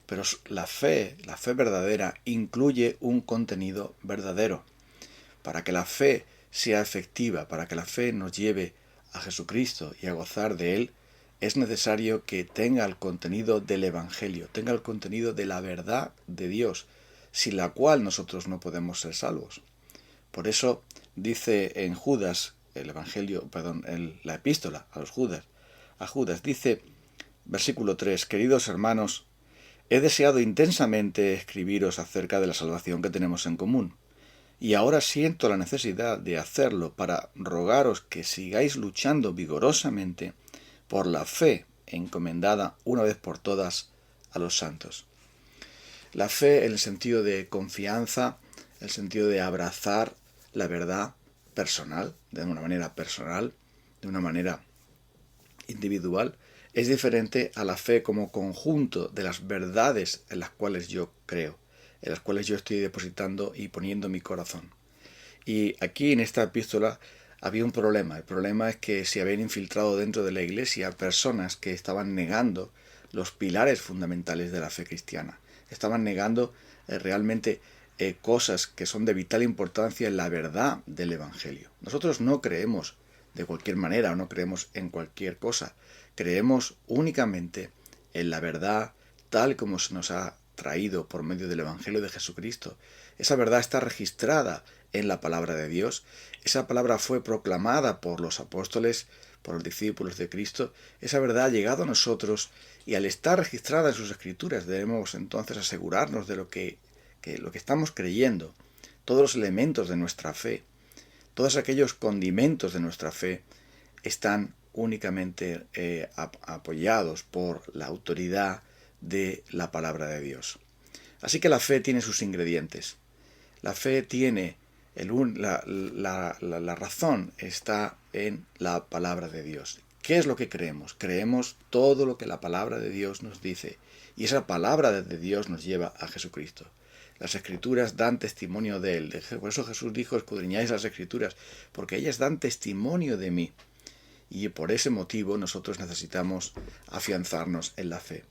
Pero la fe verdadera, incluye un contenido verdadero. Para que la fe sea efectiva, para que la fe nos lleve a Jesucristo y a gozar de Él, es necesario que tenga el contenido del Evangelio, tenga el contenido de la verdad de Dios, sin la cual nosotros no podemos ser salvos. Por eso dice en Judas, el Evangelio, perdón, la epístola a Judas dice, versículo 3, queridos hermanos, he deseado intensamente escribiros acerca de la salvación que tenemos en común, y ahora siento la necesidad de hacerlo para rogaros que sigáis luchando vigorosamente por la fe encomendada una vez por todas a los santos. La fe en el sentido de confianza, el sentido de abrazar la verdad personal, de una manera personal, de una manera individual, es diferente a la fe como conjunto de las verdades en las cuales yo creo, en las cuales yo estoy depositando y poniendo mi corazón. Y aquí en esta epístola había un problema. El problema es que se habían infiltrado dentro de la iglesia personas que estaban negando los pilares fundamentales de la fe cristiana. Estaban negando realmente cosas que son de vital importancia en la verdad del Evangelio. Nosotros no creemos de cualquier manera o no creemos en cualquier cosa. Creemos únicamente en la verdad tal como se nos ha traído por medio del Evangelio de Jesucristo. Esa verdad está registrada en la palabra de Dios. Esa palabra fue proclamada por los apóstoles, por los discípulos de Cristo. Esa verdad ha llegado a nosotros y al estar registrada en sus escrituras debemos entonces asegurarnos de lo que estamos creyendo, todos los elementos de nuestra fe, todos aquellos condimentos de nuestra fe están únicamente apoyados por la autoridad de la palabra de Dios. Así que la fe tiene sus ingredientes. La fe tiene la razón está en la palabra de Dios. ¿Qué es lo que creemos? Creemos todo lo que la palabra de Dios nos dice. Y esa palabra de Dios nos lleva a Jesucristo. Las Escrituras dan testimonio de Él. Por eso Jesús dijo, escudriñáis las Escrituras, porque ellas dan testimonio de mí. Y por ese motivo nosotros necesitamos afianzarnos en la fe.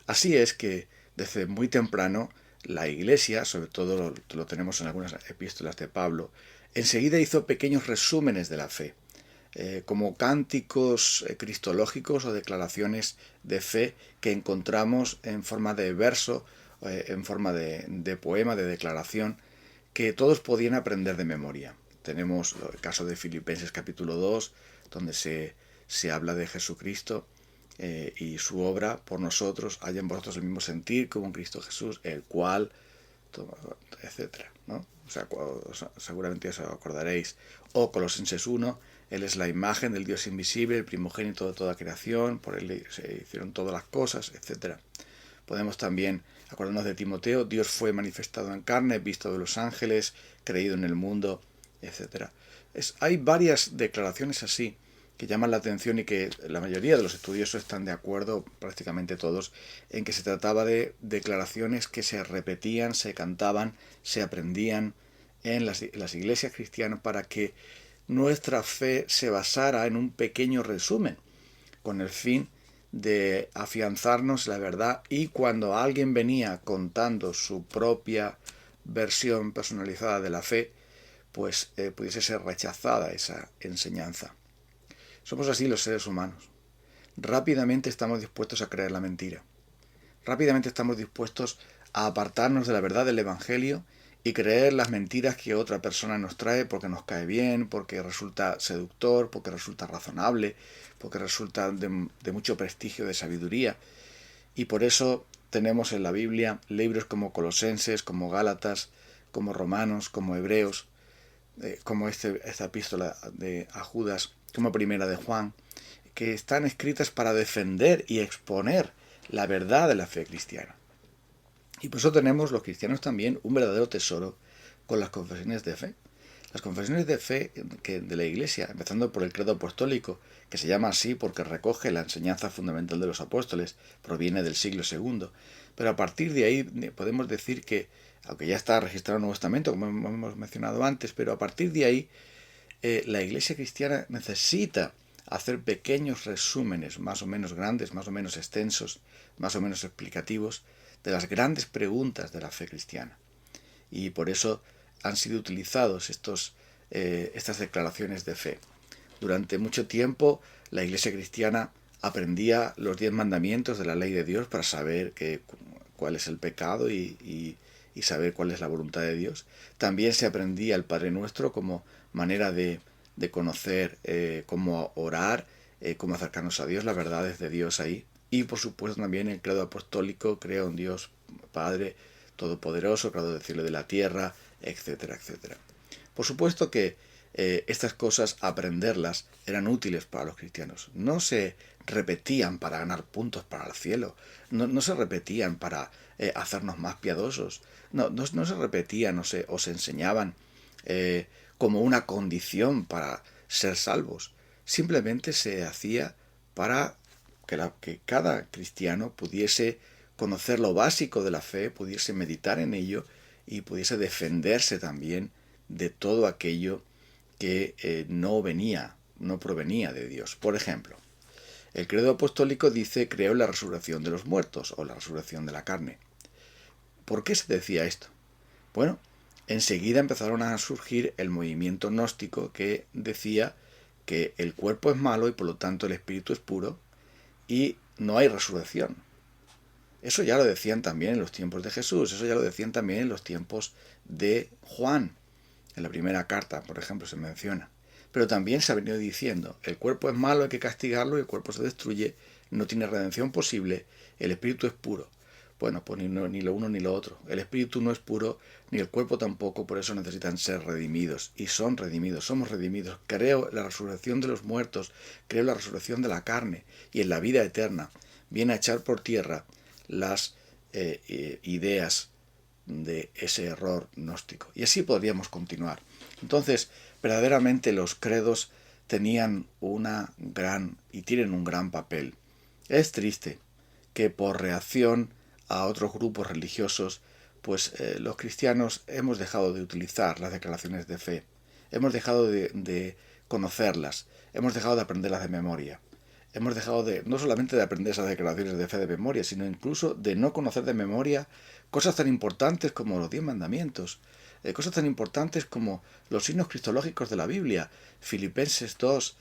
Así es que desde muy temprano la Iglesia, sobre todo lo tenemos en algunas epístolas de Pablo, enseguida hizo pequeños resúmenes de la fe, como cánticos cristológicos o declaraciones de fe que encontramos en forma de verso, en forma de poema, de declaración, que todos podían aprender de memoria. Tenemos el caso de Filipenses capítulo 2, donde se habla de Jesucristo y su obra por nosotros, haya en vosotros el mismo sentir como en Cristo Jesús, el cual, etcétera, ¿no? O sea, seguramente os acordaréis. O Colosenses 1, Él es la imagen del Dios invisible, el primogénito de toda creación, por Él se hicieron todas las cosas, etcétera. Podemos también acordarnos de Timoteo, Dios fue manifestado en carne, visto de los ángeles, creído en el mundo, etcétera. Hay varias declaraciones así que llaman la atención y que la mayoría de los estudiosos están de acuerdo, prácticamente todos, en que se trataba de declaraciones que se repetían, se cantaban, se aprendían en las iglesias cristianas para que nuestra fe se basara en un pequeño resumen, con el fin de afianzarnos la verdad, y cuando alguien venía contando su propia versión personalizada de la fe, pues pudiese ser rechazada esa enseñanza. Somos así los seres humanos. Rápidamente estamos dispuestos a creer la mentira. Rápidamente estamos dispuestos a apartarnos de la verdad del Evangelio y creer las mentiras que otra persona nos trae porque nos cae bien, porque resulta seductor, porque resulta razonable, porque resulta de mucho prestigio, de sabiduría. Y por eso tenemos en la Biblia libros como Colosenses, como Gálatas, como Romanos, como Hebreos, como esta epístola a Judas, como Primera de Juan, que están escritas para defender y exponer la verdad de la fe cristiana. Y por eso tenemos los cristianos también un verdadero tesoro con las confesiones de fe. Las confesiones de fe de la Iglesia, empezando por el credo apostólico, que se llama así porque recoge la enseñanza fundamental de los apóstoles, proviene del siglo II. Pero a partir de ahí podemos decir que, aunque ya está registrado en el Nuevo Testamento, como hemos mencionado antes, pero a partir de ahí la Iglesia cristiana necesita hacer pequeños resúmenes más o menos grandes, más o menos extensos, más o menos explicativos de las grandes preguntas de la fe cristiana. Y por eso han sido utilizados estas declaraciones de fe. Durante mucho tiempo la Iglesia cristiana aprendía los 10 mandamientos de la ley de Dios para saber cuál es el pecado y saber cuál es la voluntad de Dios. También se aprendía el Padre Nuestro como manera de conocer cómo orar, cómo acercarnos a Dios, las verdades de Dios ahí. Y por supuesto también el credo apostólico: creo en Dios Padre Todopoderoso, creador del cielo y de la tierra, etcétera, etcétera. Por supuesto que estas cosas, aprenderlas, eran útiles para los cristianos. No se repetían para ganar puntos para el cielo, no se repetían para hacernos más piadosos, no se repetían o se enseñaban como una condición para ser salvos. Simplemente se hacía para que cada cristiano pudiese conocer lo básico de la fe, pudiese meditar en ello y pudiese defenderse también de todo aquello que no provenía de Dios. Por ejemplo, el credo apostólico dice: creo en la resurrección de los muertos o la resurrección de la carne. ¿Por qué se decía esto? Bueno, enseguida empezaron a surgir el movimiento gnóstico que decía que el cuerpo es malo y por lo tanto el espíritu es puro y no hay resurrección. Eso ya lo decían también en los tiempos de Jesús, eso ya lo decían también en los tiempos de Juan. En la primera carta, por ejemplo, se menciona. Pero también se ha venido diciendo: el cuerpo es malo, hay que castigarlo, el cuerpo se destruye, no tiene redención posible, el espíritu es puro. Bueno, pues ni lo uno ni lo otro. El espíritu no es puro, ni el cuerpo tampoco, por eso necesitan ser redimidos. Y son redimidos, somos redimidos. Creo en la resurrección de los muertos, creo en la resurrección de la carne y en la vida eterna. Viene a echar por tierra las ideas de ese error gnóstico. Y así podríamos continuar. Entonces, verdaderamente los credos tenían y tienen un gran papel. Es triste que por reacción a otros grupos religiosos, pues los cristianos hemos dejado de utilizar las declaraciones de fe, hemos dejado de conocerlas, hemos dejado de aprenderlas de memoria. Hemos dejado no solamente de aprender esas declaraciones de fe de memoria, sino incluso de no conocer de memoria cosas tan importantes como los 10 mandamientos, cosas tan importantes como los signos cristológicos de la Biblia: Filipenses 2,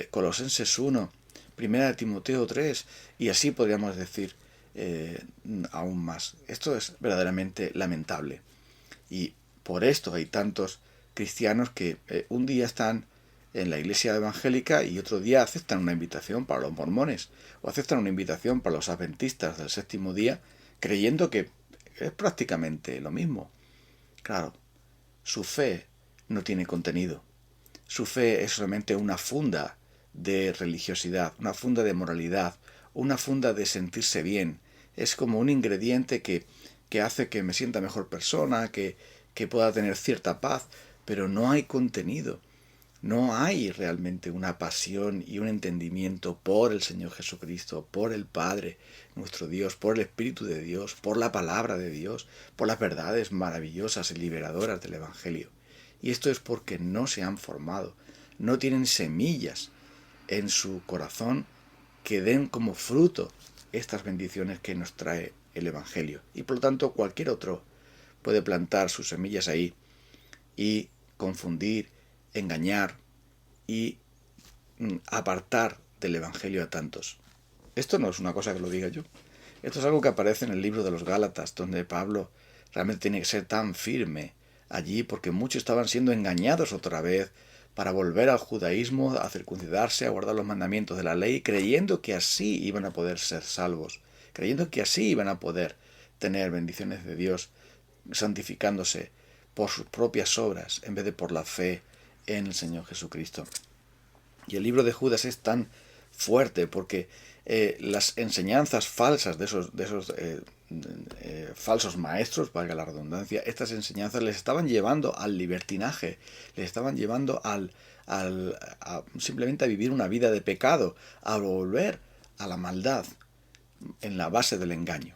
Colosenses 1, Primera de Timoteo 3, y así podríamos decir aún más. Esto es verdaderamente lamentable. Y por esto hay tantos cristianos que un día están en la iglesia evangélica y otro día aceptan una invitación para los mormones o aceptan una invitación para los adventistas del séptimo día, creyendo que es prácticamente lo mismo. Claro, su fe no tiene contenido. Su fe es solamente una funda de religiosidad, una funda de moralidad, una funda de sentirse bien. Es como un ingrediente que hace que me sienta mejor persona, que pueda tener cierta paz, pero no hay contenido. No hay realmente una pasión y un entendimiento por el Señor Jesucristo, por el Padre, nuestro Dios, por el Espíritu de Dios, por la palabra de Dios, por las verdades maravillosas y liberadoras del Evangelio. Y esto es porque no se han formado, no tienen semillas en su corazón que den como fruto estas bendiciones que nos trae el Evangelio. Y por lo tanto cualquier otro puede plantar sus semillas ahí y confundir, engañar y apartar del Evangelio a tantos. Esto no es una cosa que lo diga yo. Esto es algo que aparece en el libro de los Gálatas, donde Pablo realmente tiene que ser tan firme allí porque muchos estaban siendo engañados otra vez para volver al judaísmo, a circuncidarse, a guardar los mandamientos de la ley, creyendo que así iban a poder ser salvos, creyendo que así iban a poder tener bendiciones de Dios, santificándose por sus propias obras en vez de por la fe en el Señor Jesucristo. Y el libro de Judas es tan fuerte porque las enseñanzas falsas de esos falsos maestros, valga la redundancia, estas enseñanzas les estaban llevando al libertinaje, les estaban llevando simplemente a vivir una vida de pecado, a volver a la maldad en la base del engaño.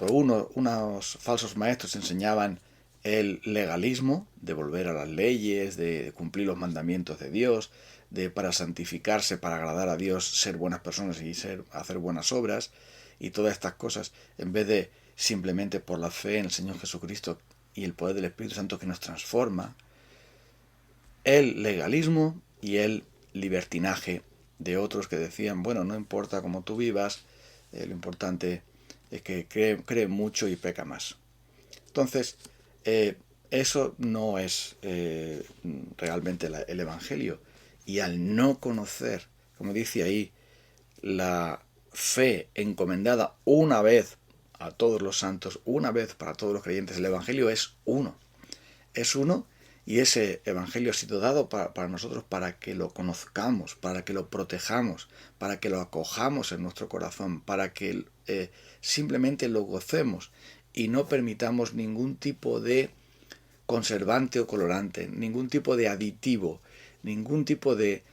Unos falsos maestros enseñaban el legalismo, de volver a las leyes, de cumplir los mandamientos de Dios, para santificarse, para agradar a Dios, ser buenas personas y hacer buenas obras y todas estas cosas, en vez de simplemente por la fe en el Señor Jesucristo y el poder del Espíritu Santo que nos transforma, el legalismo y el libertinaje de otros que decían, bueno, no importa cómo tú vivas, lo importante es que cree mucho y peca más. Entonces, eso no es realmente el Evangelio. Y al no conocer, como dice ahí, la fe encomendada una vez a todos los santos, una vez para todos los creyentes, el Evangelio es uno. Es uno, y ese Evangelio ha sido dado para nosotros para que lo conozcamos, para que lo protejamos, para que lo acojamos en nuestro corazón, para que simplemente lo gocemos y no permitamos ningún tipo de conservante o colorante, ningún tipo de aditivo, ningún tipo de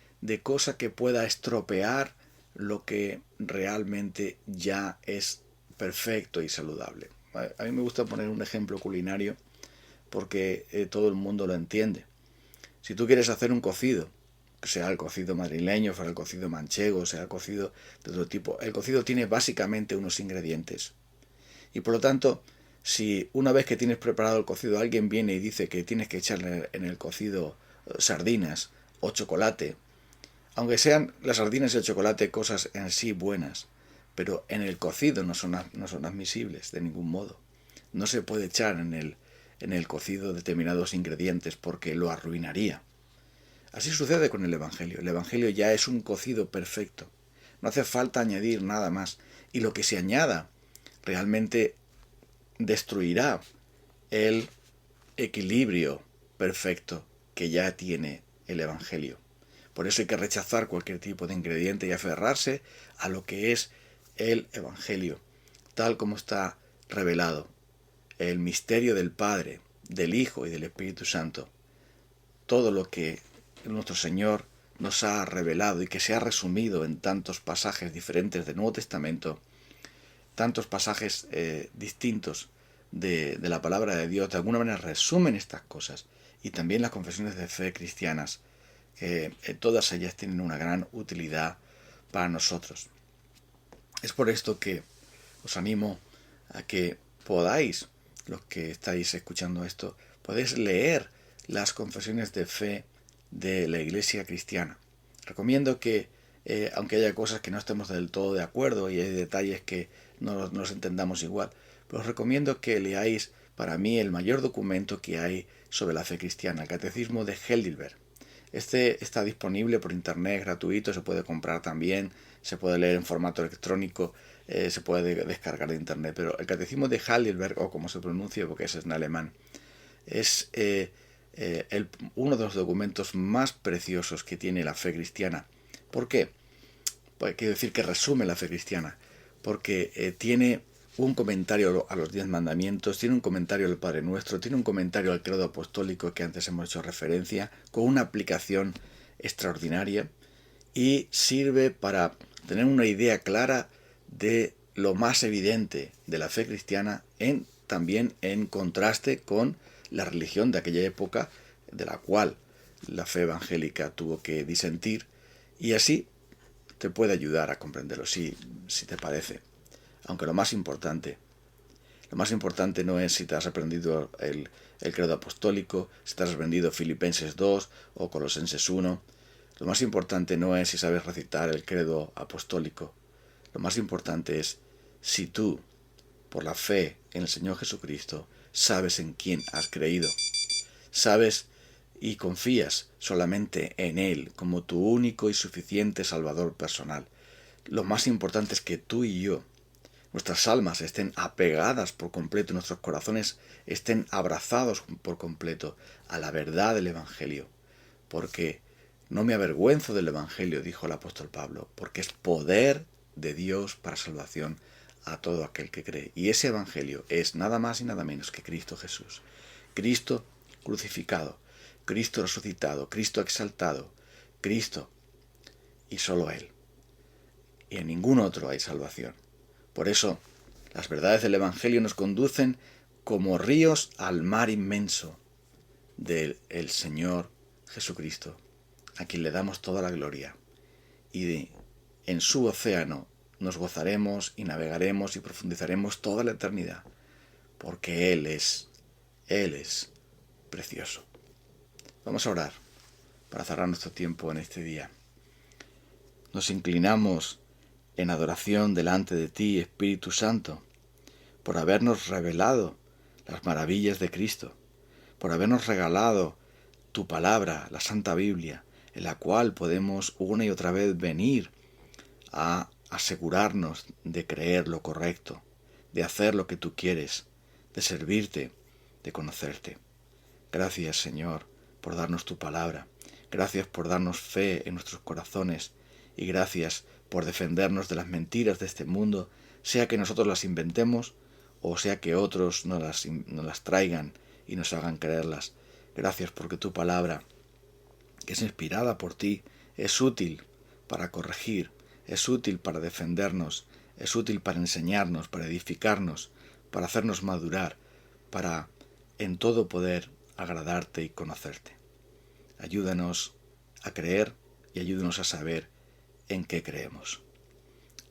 cosa que pueda estropear lo que realmente ya es perfecto y saludable. A mí me gusta poner un ejemplo culinario porque todo el mundo lo entiende. Si tú quieres hacer un cocido, sea el cocido madrileño, sea el cocido manchego, sea el cocido de otro tipo, el cocido tiene básicamente unos ingredientes. Y por lo tanto, si una vez que tienes preparado el cocido alguien viene y dice que tienes que echarle en el cocido sardinas o chocolate, aunque sean las sardinas y el chocolate cosas en sí buenas, pero en el cocido no son admisibles de ningún modo. No se puede echar en el cocido determinados ingredientes porque lo arruinaría. Así sucede con el Evangelio. El Evangelio ya es un cocido perfecto. No hace falta añadir nada más. Y lo que se añada realmente destruirá el equilibrio perfecto que ya tiene el Evangelio. Por eso hay que rechazar cualquier tipo de ingrediente y aferrarse a lo que es el Evangelio, tal como está revelado. El misterio del Padre, del Hijo y del Espíritu Santo. Todo lo que nuestro Señor nos ha revelado y que se ha resumido en tantos pasajes diferentes del Nuevo Testamento, tantos pasajes distintos de la palabra de Dios, de alguna manera resumen estas cosas. Y también las confesiones de fe cristianas, todas ellas tienen una gran utilidad para nosotros. Es por esto que os animo a que podáis, los que estáis escuchando esto, podéis leer las confesiones de fe de la Iglesia cristiana. Recomiendo que, aunque haya cosas que no estemos del todo de acuerdo y hay detalles que no los entendamos igual, pero os recomiendo que leáis, para mí, el mayor documento que hay sobre la fe cristiana, el Catecismo de Heidelberg. Este está disponible por internet, gratuito, se puede comprar también, se puede leer en formato electrónico, se puede descargar de internet, pero el Catecismo de Heidelberg, o como se pronuncia porque ese es en alemán, es uno de los documentos más preciosos que tiene la fe cristiana. ¿Por qué? Pues quiero decir que resume la fe cristiana, porque tiene un comentario a los 10 mandamientos, tiene un comentario al Padre Nuestro, tiene un comentario al credo apostólico que antes hemos hecho referencia, con una aplicación extraordinaria, y sirve para tener una idea clara de lo más evidente de la fe cristiana, también en contraste con la religión de aquella época, de la cual la fe evangélica tuvo que disentir, y así te puede ayudar a comprenderlo, si te parece. Aunque lo más importante no es si te has aprendido el credo apostólico, si te has aprendido Filipenses 2 o Colosenses 1. Lo más importante no es si sabes recitar el credo apostólico. Lo más importante es si tú, por la fe en el Señor Jesucristo, sabes en quién has creído. Sabes y confías solamente en Él como tu único y suficiente Salvador personal. Lo más importante es que tú y yo, nuestras almas estén apegadas por completo, nuestros corazones estén abrazados por completo a la verdad del Evangelio. Porque no me avergüenzo del Evangelio, dijo el apóstol Pablo, porque es poder de Dios para salvación a todo aquel que cree. Y ese Evangelio es nada más y nada menos que Cristo Jesús. Cristo crucificado, Cristo resucitado, Cristo exaltado, Cristo y solo Él. Y en ningún otro hay salvación. Por eso, las verdades del Evangelio nos conducen como ríos al mar inmenso del Señor Jesucristo. a quien le damos toda la gloria. Y en su océano nos gozaremos y navegaremos y profundizaremos toda la eternidad, porque Él es precioso. Vamos a orar para cerrar nuestro tiempo en este día. Nos inclinamos en adoración delante de ti, Espíritu Santo, por habernos revelado las maravillas de Cristo, por habernos regalado tu palabra, la Santa Biblia, en la cual podemos una y otra vez venir a asegurarnos de creer lo correcto, de hacer lo que tú quieres, de servirte, de conocerte. Gracias, Señor, por darnos tu palabra. Gracias por darnos fe en nuestros corazones y gracias por defendernos de las mentiras de este mundo, sea que nosotros las inventemos o sea que otros nos las traigan y nos hagan creerlas. Gracias porque tu palabra, que es inspirada por ti, es útil para corregir, es útil para defendernos, es útil para enseñarnos, para edificarnos, para hacernos madurar, para en todo poder agradarte y conocerte. Ayúdanos a creer y ayúdanos a saber en qué creemos.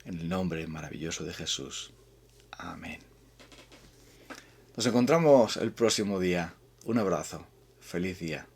En el nombre maravilloso de Jesús. Amén. Nos encontramos el próximo día. Un abrazo. Feliz día.